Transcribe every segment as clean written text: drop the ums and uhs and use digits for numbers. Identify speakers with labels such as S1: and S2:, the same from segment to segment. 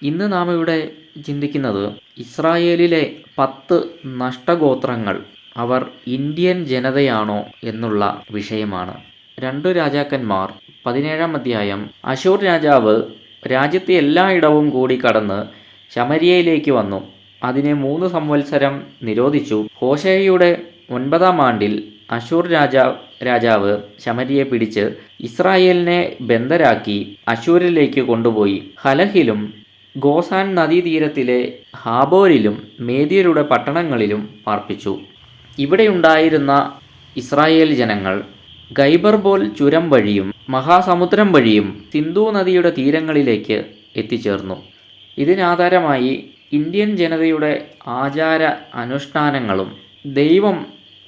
S1: ഇന്ന് നാം ഇവിടെ ചിന്തിക്കുന്നത് ഇസ്രായേലിലെ 10 നഷ്ടഗോത്രങ്ങൾ അവർ ഇന്ത്യൻ ജനതയാണോ എന്നുള്ള വിഷയമാണ്. 2 രാജാക്കന്മാർ 17-ാം അധ്യായം. അശൂർ രാജാവ് രാജ്യത്തെ എല്ലായിടവും കൂടി കടന്ന് ശമര്യയിലേക്ക് വന്നു. അതിനെ 3 സംവത്സരം നിരോധിച്ചു. ഹോശേയയുടെ 9-ാം ആണ്ടിൽ അശൂർ രാജാവ് ശമര്യയെ പിടിച്ച് ഇസ്രായേലിനെ ബന്ദരാക്കി അശൂരിലേക്ക് കൊണ്ടുപോയി. ഹലഹിലും ഗോസാൻ നദീതീരത്തിലെ ഹാബോരിലും മേദ്യരുടെ പട്ടണങ്ങളിലും പാർപ്പിച്ചു. ഇവിടെയുണ്ടായിരുന്ന ഇസ്രായേൽ ജനങ്ങൾ ഗൈബർബോൽ ചുരം വഴിയും മഹാസമുദ്രം വഴിയും സിന്ധു നദിയുടെ തീരങ്ങളിലേക്ക് എത്തിച്ചേർന്നു. ഇതിനാധാരമായി ഇന്ത്യൻ ജനതയുടെ ആചാര അനുഷ്ഠാനങ്ങളും ദൈവം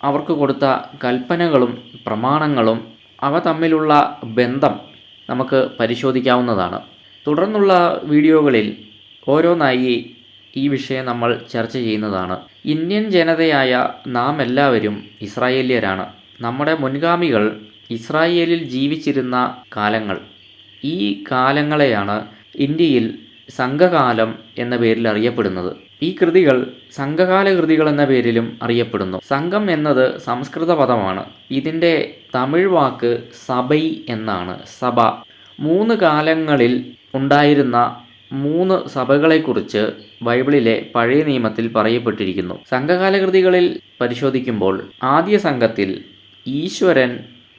S1: അവർക്ക് കൊടുത്ത കൽപ്പനകളും പ്രമാണങ്ങളും അവ തമ്മിലുള്ള ബന്ധം നമുക്ക് പരിശോധിക്കാവുന്നതാണ്. തുടർന്നുള്ള വീഡിയോകളിൽ ഓരോന്നായി ഈ വിഷയം നമ്മൾ ചർച്ച ചെയ്യുന്നതാണ്. ഇന്ത്യൻ ജനതയായ നാം എല്ലാവരും ഇസ്രായേല്യരാണ്. നമ്മുടെ മുൻഗാമികൾ ഇസ്രായേലിൽ ജീവിച്ചിരുന്ന കാലങ്ങൾ, ഈ കാലങ്ങളെയാണ് ഇന്ത്യയിൽ സംഘകാലം എന്ന പേരിൽ അറിയപ്പെടുന്നത്. ഈ കൃതികൾ സംഘകാല കൃതികൾ എന്ന പേരിലും അറിയപ്പെടുന്നു. സംഘം എന്നത് സംസ്കൃത പദമാണ്. ഇതിൻ്റെ തമിഴ് വാക്ക് സഭൈ എന്നാണ്. സഭ. 3 കാലങ്ങളിൽ ഉണ്ടായിരുന്ന 3 സഭകളെക്കുറിച്ച് ബൈബിളിലെ പഴയ നിയമത്തിൽ പറയപ്പെട്ടിരിക്കുന്നു. സംഘകാല കൃതികളിൽ പരിശോധിക്കുമ്പോൾ ആദ്യ സംഘത്തിൽ ഈശ്വരൻ,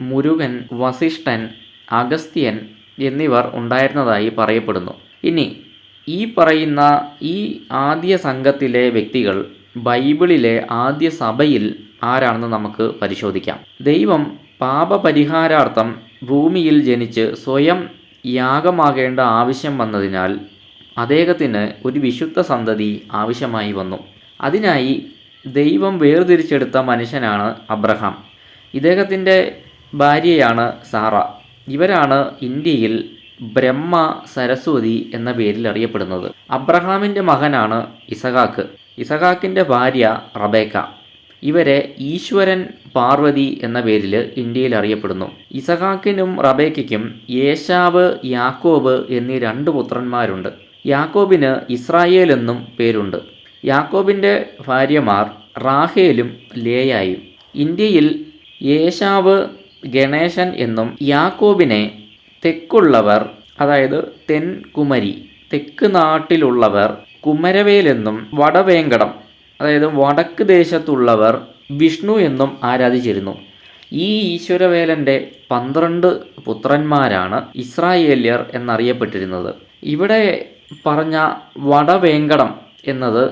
S1: മുരുകൻ, വസിഷ്ഠൻ, അഗസ്ത്യൻ എന്നിവർ ഉണ്ടായിരുന്നതായി പറയപ്പെടുന്നു. ഇനി ഈ പറയുന്ന ഈ ആദ്യ സംഘത്തിലെ വ്യക്തികൾ ബൈബിളിലെ ആദ്യ സഭയിൽ ആരാണെന്ന് നമുക്ക് പരിശോധിക്കാം. ദൈവം പാപപരിഹാരാർത്ഥം ഭൂമിയിൽ ജനിച്ച് സ്വയം യാഗമാകേണ്ട ആവശ്യം വന്നതിനാൽ അദ്ദേഹത്തിന് ഒരു വിശുദ്ധ സന്തതി ആവശ്യമായി വന്നു. അതിനായി ദൈവം വേർതിരിച്ചെടുത്ത മനുഷ്യനാണ് അബ്രഹാം. ഇദ്ദേഹത്തിൻ്റെ ഭാര്യയാണ് സാറ. ഇവരാണ് ഇന്ത്യയിൽ ബ്രഹ്മ സരസ്വതി എന്ന പേരിൽ അറിയപ്പെടുന്നത്. അബ്രഹാമിൻ്റെ മകനാണ് ഇസഹാക്ക്. ഇസഹാക്കിൻ്റെ ഭാര്യ റബേക്ക. ഇവരെ ഈശ്വരൻ, പാർവതി എന്ന പേരിൽ ഇന്ത്യയിൽ അറിയപ്പെടുന്നു. ഇസഹാക്കിനും റബേക്കയ്ക്കും ഏശാവ്, യാക്കോബ് എന്നീ 2 പുത്രന്മാരുണ്ട്. യാക്കോബിന് ഇസ്രായേൽ എന്നും പേരുണ്ട്. യാക്കോബിൻ്റെ ഭാര്യമാർ റാഹേലും ലേയായും. ഇന്ത്യയിൽ ഏശാവ് ഗണേശൻ എന്നും യാക്കോബിനെ തെക്കുള്ളവർ, അതായത് തെൻകുമരി, തെക്ക് നാട്ടിലുള്ളവർ കുമരവേലെന്നും വടവേങ്കടം, അതായത് വടക്ക് ദേശത്തുള്ളവർ വിഷ്ണു എന്നും ആരാധിച്ചിരുന്നു. ഈ ഈശ്വരവേലൻ്റെ 12 പുത്രന്മാരാണ് ഇസ്രായേല്യർ എന്നറിയപ്പെട്ടിരുന്നത്. ഇവിടെ പറഞ്ഞ വടവേങ്കടം എന്നത്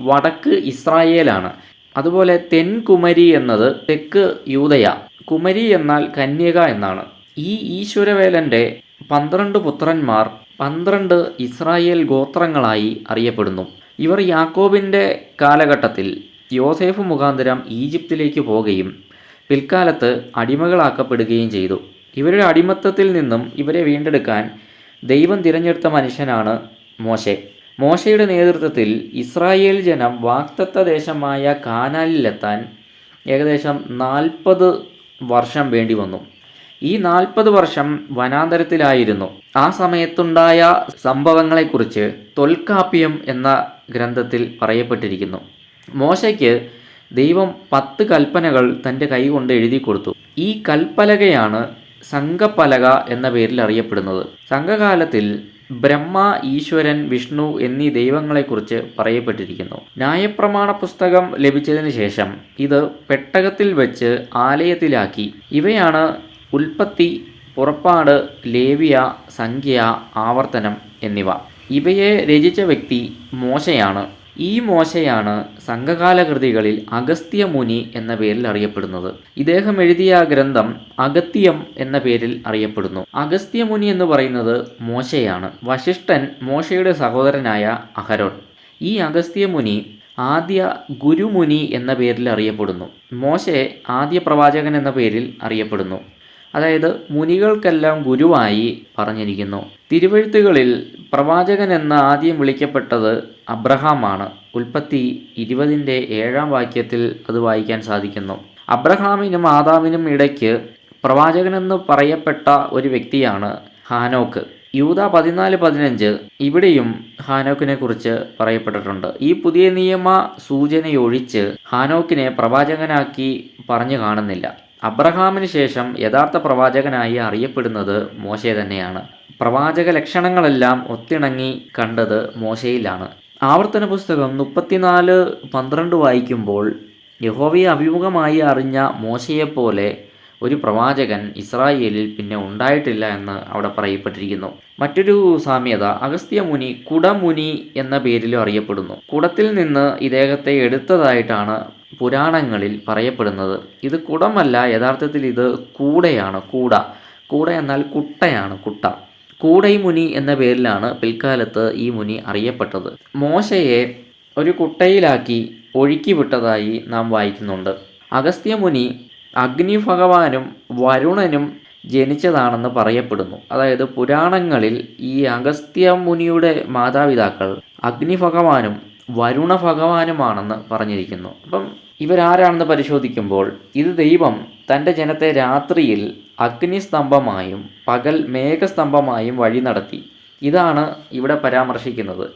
S1: വടക്ക് ഇസ്രായേലാണ്. അതുപോലെ തെൻകുമരി എന്നത് തെക്ക് യൂദയ. കുമരി എന്നാൽ കന്യക എന്നാണ്. ഈ ഈശ്വരവേലൻ്റെ 12 പുത്രന്മാർ 12 ഇസ്രായേൽ ഗോത്രങ്ങളായി അറിയപ്പെടുന്നു. ഇവർ യാക്കോബിൻ്റെ കാലഘട്ടത്തിൽ യോസേഫ് മുഖാന്തരം ഈജിപ്തിലേക്ക് പോവുകയും പിൽക്കാലത്ത് അടിമകളാക്കപ്പെടുകയും ചെയ്തു. ഇവരുടെ അടിമത്തത്തിൽ നിന്നും ഇവരെ വീണ്ടെടുക്കാൻ ദൈവം തിരഞ്ഞെടുത്ത മനുഷ്യനാണ് മോശെ. മോശയുടെ നേതൃത്വത്തിൽ ഇസ്രായേൽ ജനം വാഗ്ദത്ത ദേശമായ കാനാനിലെത്താൻ ഏകദേശം 40 വർഷം വേണ്ടി വന്നു. ഈ 40 വർഷം വനാന്തരത്തിലായിരുന്നു. ആ സമയത്തുണ്ടായ സംഭവങ്ങളെക്കുറിച്ച് തൊൽക്കാപ്യം എന്ന ഗ്രന്ഥത്തിൽ പറയപ്പെട്ടിരിക്കുന്നു. മോശയ്ക്ക് ദൈവം 10 കൽപ്പനകൾ തൻ്റെ കൈകൊണ്ട് എഴുതി കൊടുത്തു. ഈ കൽപ്പലകയാണ് സംഘപ്പലക എന്ന പേരിൽ അറിയപ്പെടുന്നത്. സംഘകാലത്തിൽ ബ്രഹ്മ, ഈശ്വരൻ, വിഷ്ണു എന്നീ ദൈവങ്ങളെക്കുറിച്ച് പറയപ്പെട്ടിരിക്കുന്നു. ന്യായപ്രമാണ പുസ്തകം ലഭിച്ചതിന് ശേഷം ഇത് പെട്ടകത്തിൽ വെച്ച് ആലയത്തിലാക്കി. ഇവയാണ് ഉൽപ്പത്തി, പുറപ്പാട്, ലേവ്യ, സംഖ്യ, ആവർത്തനം എന്നിവ. ഇവയെ രചിച്ച വ്യക്തി മോശയാണ്. ഈ മോശയാണ് സംഘകാല കൃതികളിൽ അഗസ്ത്യ മുനി എന്ന പേരിൽ അറിയപ്പെടുന്നത്. ഇദ്ദേഹം എഴുതിയ ഗ്രന്ഥം അഗസ്ത്യം എന്ന പേരിൽ അറിയപ്പെടുന്നു. അഗസ്ത്യ മുനി എന്ന് പറയുന്നത് മോശയാണ്. വസിഷ്ഠൻ മോശയുടെ സഹോദരനായ അഹരോൻ. ഈ അഗസ്ത്യ മുനി ആദ്യ ഗുരുമുനി എന്ന പേരിൽ അറിയപ്പെടുന്നു. മോശെ ആദ്യ പ്രവാചകൻ എന്ന പേരിൽ അറിയപ്പെടുന്നു. അതായത് മുനികൾക്കെല്ലാം ഗുരുവായി പറഞ്ഞിരിക്കുന്നു. തിരുവെഴുത്തുകളിൽ പ്രവാചകൻ എന്ന് ആദ്യം വിളിക്കപ്പെട്ടത് അബ്രഹാമാണ്. ഉൽപ്പത്തി 20-ന്റെ 7-ാം വാക്യത്തിൽ അത് വായിക്കാൻ സാധിക്കുന്നു. അബ്രഹാമിനും ആദാമിനും ഇടയ്ക്ക് പ്രവാചകനെന്ന് പറയപ്പെട്ട ഒരു വ്യക്തിയാണ് ഹാനോക്ക്. യൂദാ 14:15 ഇവിടെയും ഹാനോക്കിനെ കുറിച്ച് പറയപ്പെട്ടിട്ടുണ്ട്. ഈ പുതിയ നിയമ സൂചനയൊഴിച്ച് ഹാനോക്കിനെ പ്രവാചകനാക്കി പറഞ്ഞു കാണുന്നില്ല. അബ്രഹാമിന് ശേഷം യഥാർത്ഥ പ്രവാചകനായി അറിയപ്പെടുന്നത് മോശെ തന്നെയാണ്. പ്രവാചക ലക്ഷണങ്ങളെല്ലാം ഒത്തിണങ്ങി കണ്ടത് മോശയിലാണ്. ആവർത്തന പുസ്തകം 34:12 വായിക്കുമ്പോൾ യഹോവയെ അഭിമുഖമായി അറിഞ്ഞ മോശയെപ്പോലെ ഒരു പ്രവാചകൻ ഇസ്രായേലിൽ പിന്നെ ഉണ്ടായിട്ടില്ല എന്ന് അവിടെ പറയപ്പെട്ടിരിക്കുന്നു. മറ്റൊരു സാമ്യത, അഗസ്ത്യ മുനി കുടമുനി എന്ന പേരിലും അറിയപ്പെടുന്നു. കുടത്തിൽ നിന്ന് ഇദ്ദേഹത്തെ എടുത്തതായിട്ടാണ് പുരാണങ്ങളിൽ പറയപ്പെടുന്നത്. ഇത് കുടമല്ല, യഥാർത്ഥത്തിൽ ഇത് കൂടയാണ്. കൂട എന്നാൽ കുട്ടയാണ്, കുട്ട. കൂടൈ മുനി എന്ന പേരിലാണ് പിൽക്കാലത്ത് ഈ മുനി അറിയപ്പെട്ടത്. മോശയെ ഒരു കുട്ടയിലാക്കി ഒഴുക്കി വിട്ടതായി നാം വായിക്കുന്നുണ്ട്. അഗസ്ത്യ മുനി അഗ്നിഭഗവാനും വരുണനും ജനിച്ചതാണെന്ന് പറയപ്പെടുന്നു. അതായത് പുരാണങ്ങളിൽ ഈ അഗസ്ത്യ മുനിയുടെ മാതാപിതാക്കൾ അഗ്നിഭഗവാനും വരുണ ഭഗവാനുമാണെന്ന് പറഞ്ഞിരിക്കുന്നു. അപ്പം ഇവരാരാണെന്ന് പരിശോധിക്കുമ്പോൾ ഇത് ദൈവം തൻ്റെ ജനത്തെ രാത്രിയിൽ അഗ്നിസ്തംഭമായും പകൽ മേഘസ്തംഭമായും വഴി നടത്തി. ഇതാണ് ഇവിടെ പരാമർശിക്കുന്നത്.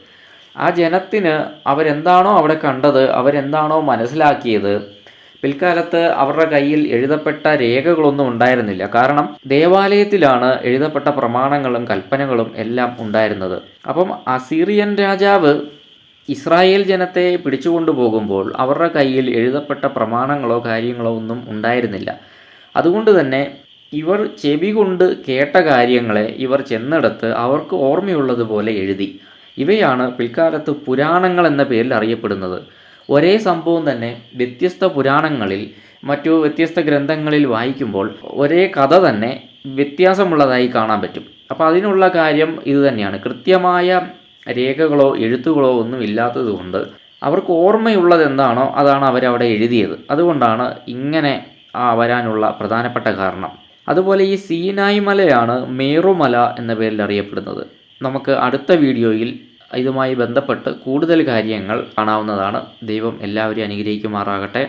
S1: ആ ജനത്തിന് അവരെന്താണോ അവിടെ കണ്ടത്, അവരെന്താണോ മനസ്സിലാക്കിയത്, പിൽക്കാലത്ത് അവരുടെ കയ്യിൽ എഴുതപ്പെട്ട രേഖകളൊന്നും ഉണ്ടായിരുന്നില്ല. കാരണം ദേവാലയത്തിലാണ് എഴുതപ്പെട്ട പ്രമാണങ്ങളും കൽപ്പനകളും എല്ലാം ഉണ്ടായിരുന്നത്. അപ്പം അസീറിയൻ രാജാവ് ഇസ്രായേൽ ജനത്തെ പിടിച്ചുകൊണ്ടു പോകുമ്പോൾ അവരുടെ കയ്യിൽ എഴുതപ്പെട്ട പ്രമാണങ്ങളോ കാര്യങ്ങളോ ഒന്നും ഉണ്ടായിരുന്നില്ല. അതുകൊണ്ട് തന്നെ ഇവർ ചെവി കൊണ്ട് കേട്ട കാര്യങ്ങളെ ഇവർ ചെന്നെടുത്ത് അവർക്ക് ഓർമ്മയുള്ളതുപോലെ എഴുതി. ഇവയാണ് പിൽക്കാലത്ത് പുരാണങ്ങൾ എന്ന പേരിൽ അറിയപ്പെടുന്നത്. ഒരേ സംഭവം തന്നെ വ്യത്യസ്ത പുരാണങ്ങളിൽ മറ്റു വ്യത്യസ്ത ഗ്രന്ഥങ്ങളിൽ വായിക്കുമ്പോൾ ഒരേ കഥ തന്നെ വ്യത്യാസമുള്ളതായി കാണാൻ പറ്റും. അപ്പോൾ അതിനുള്ള കാര്യം ഇത് തന്നെയാണ്. കൃത്യമായ രേഖകളോ എഴുത്തുകളോ ഒന്നും ഇല്ലാത്തതുകൊണ്ട് അവർക്ക് ഓർമ്മയുള്ളത് എന്താണോ അതാണ് അവരവിടെ എഴുതിയത്. അതുകൊണ്ടാണ് ഇങ്ങനെ വരാനുള്ള പ്രധാനപ്പെട്ട കാരണം. അതുപോലെ ഈ സീനായി മലയാണ് മേറുമല എന്ന പേരിൽ അറിയപ്പെടുന്നത്. നമുക്ക് അടുത്ത വീഡിയോയിൽ ഇതുമായി ബന്ധപ്പെട്ട് കൂടുതൽ കാര്യങ്ങൾ കാണാവുന്നതാണ്. ദൈവം എല്ലാവരെയും അനുഗ്രഹിക്കുമാറാകട്ടെ.